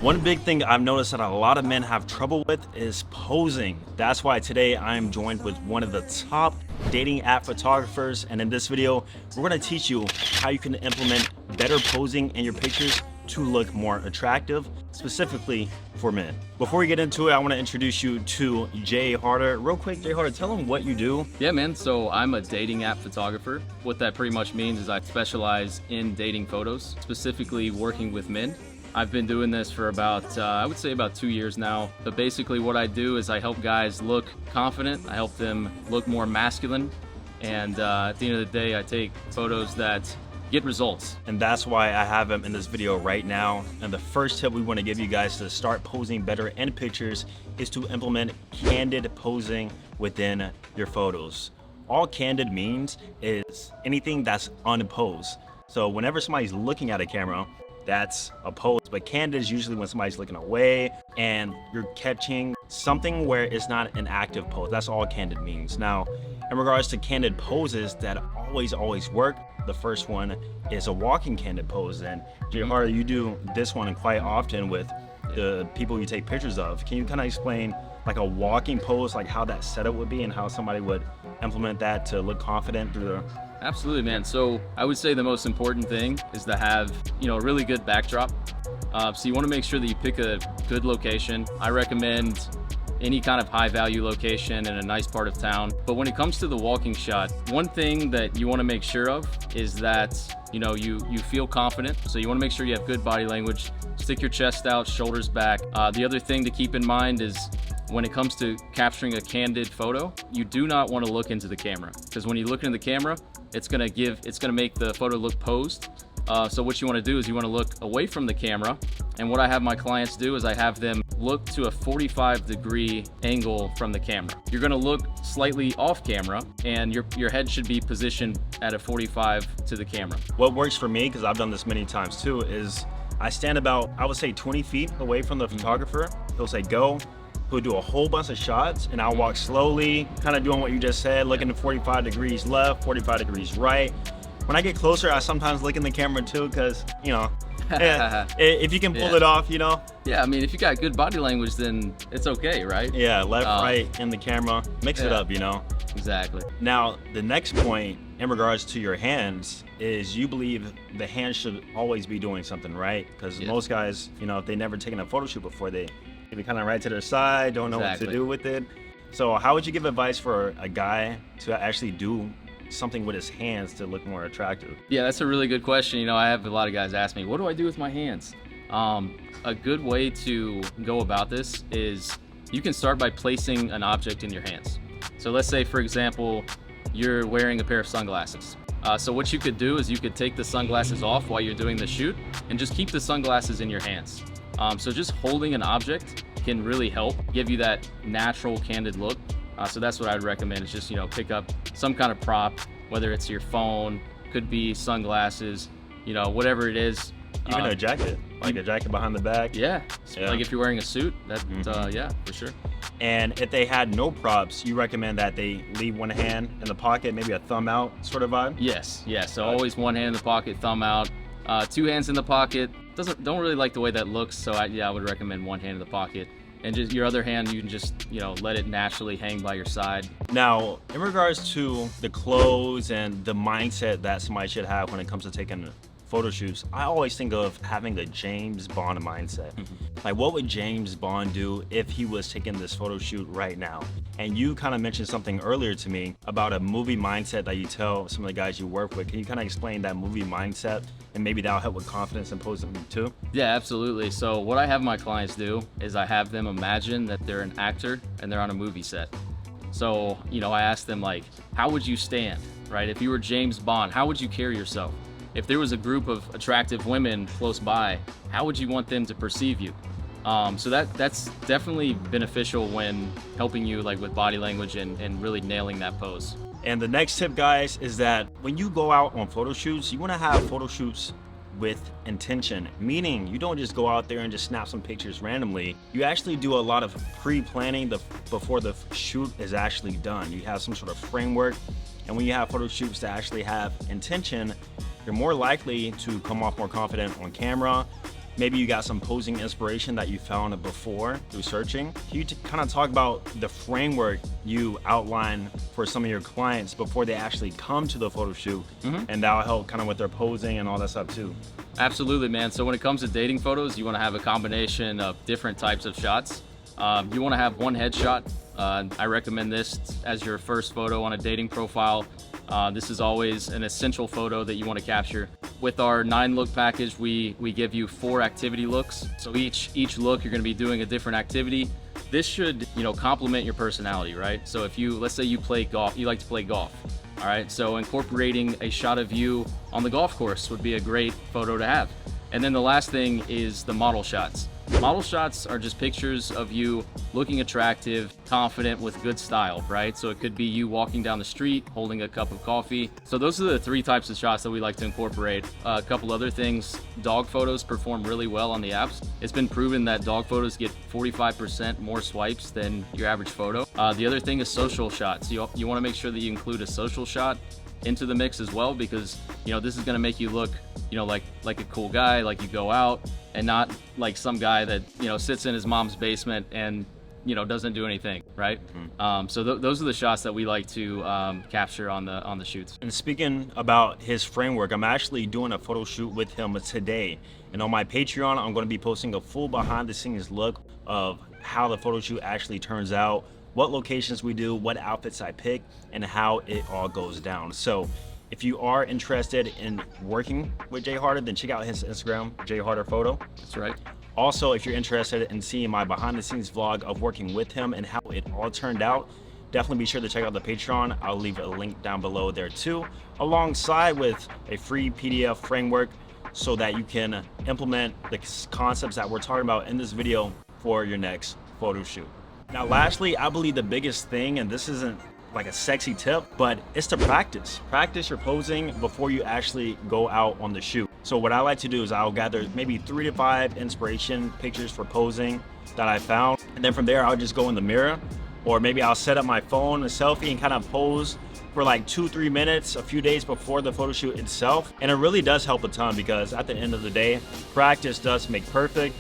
One big thing I've noticed that a lot of men have trouble with is posing. That's why today I'm joined with one of the top dating app photographers, and in this video we're going to teach you how you can implement better posing in your pictures to look more attractive, specifically for men. Before we get into it, I want to introduce you to Jay Harder. Real quick, Jay Harder, tell them what you do. Yeah, man. So I'm a dating app photographer. What that pretty much means is I specialize in dating photos, specifically working with men. I've been doing this for about, I would say about 2 years now. But basically what I do is I help guys look confident. I help them look more masculine. And at the end of the day, I take photos that get results. And that's why I have him in this video right now. And the first tip we want to give you guys to start posing better in pictures is to implement candid posing within your photos. All candid means is anything that's unposed. So whenever somebody's looking at a camera, that's a pose, but candid is usually when somebody's looking away and you're catching something where it's not an active pose. That's all candid means. Now, in regards to candid poses that always work, the first one is a walking candid pose. And Jay Harder, you do this one quite often with the people you take pictures of. Can you kind of explain like a walking pose, like how that setup would be and how somebody would implement that to look confident through the... Absolutely, man. So I would say the most important thing is to have, a really good backdrop. So you want to make sure that you pick a good location. I recommend any kind of high value location in a nice part of town. But when it comes to the walking shot, one thing that you want to make sure of is that, you feel confident. So you want to make sure you have good body language, stick your chest out, shoulders back. The other thing to keep in mind is when it comes to capturing a candid photo, you do not want to look into the camera, because when you look into the camera, it's going to make the photo look posed. So what you want to do is you want to look away from the camera. And what I have my clients do is I have them look to a 45-degree angle from the camera. You're going to look slightly off camera and your head should be positioned at a 45 to the camera. What works for me, because I've done this many times too, is I stand about, I would say 20 feet away from the photographer. He'll say go. He'll do a whole bunch of shots and I'll walk slowly, kind of doing what you just said, looking at 45 degrees left, 45 degrees right. When I get closer, I sometimes look in the camera too, because, yeah, if you can pull it off, Yeah, I mean, if you got good body language, then it's okay, right? Yeah, left, right, in the camera, mix it up, Exactly. Now, the next point in regards to your hands is you believe the hands should always be doing something, right? Because most guys, if they never taken a photo shoot before, they kind of right to their side, don't know what to do with it. So how would you give advice for a guy to actually do something with his hands to look more attractive? Yeah, that's a really good question. I have a lot of guys ask me, what do I do with my hands? A good way to go about this is you can start by placing an object in your hands. So let's say, for example, you're wearing a pair of sunglasses. So what you could do is you could take the sunglasses off while you're doing the shoot and just keep the sunglasses in your hands. So just holding an object can really help give you that natural, candid look. So that's what I'd recommend, is just, pick up some kind of prop, whether it's your phone, could be sunglasses, whatever it is. Even a jacket, like a jacket behind the back. Yeah. Like if you're wearing a suit, yeah, for sure. And if they had no props, you recommend that they leave one hand in the pocket, maybe a thumb out sort of vibe? Yes. So always one hand in the pocket, thumb out. 2 hands in the pocket. Don't really like the way that looks, so I would recommend one hand in the pocket. And just your other hand, you can just, let it naturally hang by your side. Now, in regards to the clothes and the mindset that somebody should have when it comes to taking photo shoots, I always think of having a James Bond mindset. Like, what would James Bond do if he was taking this photo shoot right now? And you kind of mentioned something earlier to me about a movie mindset that you tell some of the guys you work with. Can you kind of explain that movie mindset? And maybe that'll help with confidence and posing too? Yeah, absolutely. So what I have my clients do is I have them imagine that they're an actor and they're on a movie set. So, I ask them, like, how would you stand, right? If you were James Bond, how would you carry yourself? If there was a group of attractive women close by, how would you want them to perceive you? So that's definitely beneficial when helping you, like, with body language and really nailing that pose. And the next tip, guys, is that when you go out on photo shoots, you want to have photo shoots with intention, meaning you don't just go out there and just snap some pictures randomly. You actually do a lot of pre-planning before the shoot is actually done. You have some sort of framework, and when you have photo shoots that actually have intention, you're more likely to come off more confident on camera, maybe you got some posing inspiration that you found before through searching. Can you kind of talk about the framework you outline for some of your clients before they actually come to the photo shoot? And that'll help kind of with their posing and all that stuff too. Absolutely, man. So when it comes to dating photos, you want to have a combination of different types of shots. You want to have one headshot. I recommend this as your first photo on a dating profile. This is always an essential photo that you want to capture. With our 9-look package, we give you 4 activity looks. So each look, you're going to be doing a different activity. This should, complement your personality, right? So if let's say you play golf, you like to play golf. All right, so incorporating a shot of you on the golf course would be a great photo to have. And then the last thing is the model shots. Model shots are just pictures of you looking attractive, confident, with good style, right? So it could be you walking down the street, holding a cup of coffee. So those are the 3 types of shots that we like to incorporate. A couple other things, dog photos perform really well on the apps. It's been proven that dog photos get 45% more swipes than your average photo. The other thing is social shots. You want to make sure that you include a social shot into the mix as well, because this is going to make you look like a cool guy, like you go out, and not like some guy that sits in his mom's basement and doesn't do anything, right? So those are the shots that we like to capture on the shoots. And speaking about his framework, I'm actually doing a photo shoot with him today, and on my Patreon I'm going to be posting a full behind the scenes look of how the photo shoot actually turns out, what locations we do, what outfits I pick, and how it all goes down. So if you are interested in working with Jay Harder, then check out his Instagram, Jay Harder Photo. That's right. Also, if you're interested in seeing my behind the scenes vlog of working with him and how it all turned out, definitely be sure to check out the Patreon. I'll leave a link down below there too, alongside with a free PDF framework so that you can implement the concepts that we're talking about in this video for your next photo shoot. Now, lastly, I believe the biggest thing, and this isn't like a sexy tip, but it's to practice your posing before you actually go out on the shoot. So what I like to do is I'll gather maybe 3 to 5 inspiration pictures for posing that I found, and then from there I'll just go in the mirror, or maybe I'll set up my phone, a selfie, and kind of pose for like 2-3 minutes a few days before the photo shoot itself. And it really does help a ton, because at the end of the day, practice does make perfect.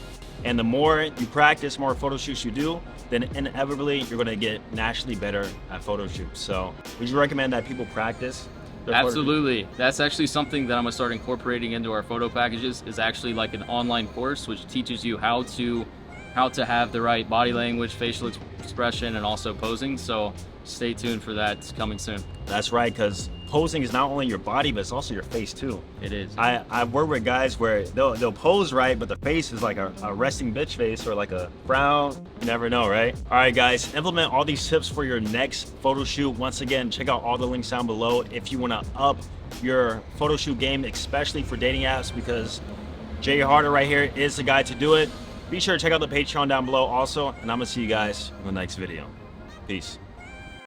And the more you practice, more photo shoots you do, then inevitably you're gonna get naturally better at photo shoots. So would you recommend that people practice? Absolutely. That's actually something that I'm gonna start incorporating into our photo packages, is actually like an online course which teaches you how to have the right body language, facial expression, and also posing. So stay tuned for that. It's coming soon. That's right, because posing is not only your body, but it's also your face too. It is. I've worked with guys where they'll pose right, but the face is like a resting bitch face, or like a frown. You never know, right? All right, guys, implement all these tips for your next photo shoot. Once again, check out all the links down below if you want to up your photo shoot game, especially for dating apps, because Jay Harder right here is the guy to do it. Be sure to check out the Patreon down below also, and I'm gonna see you guys in the next video. Peace.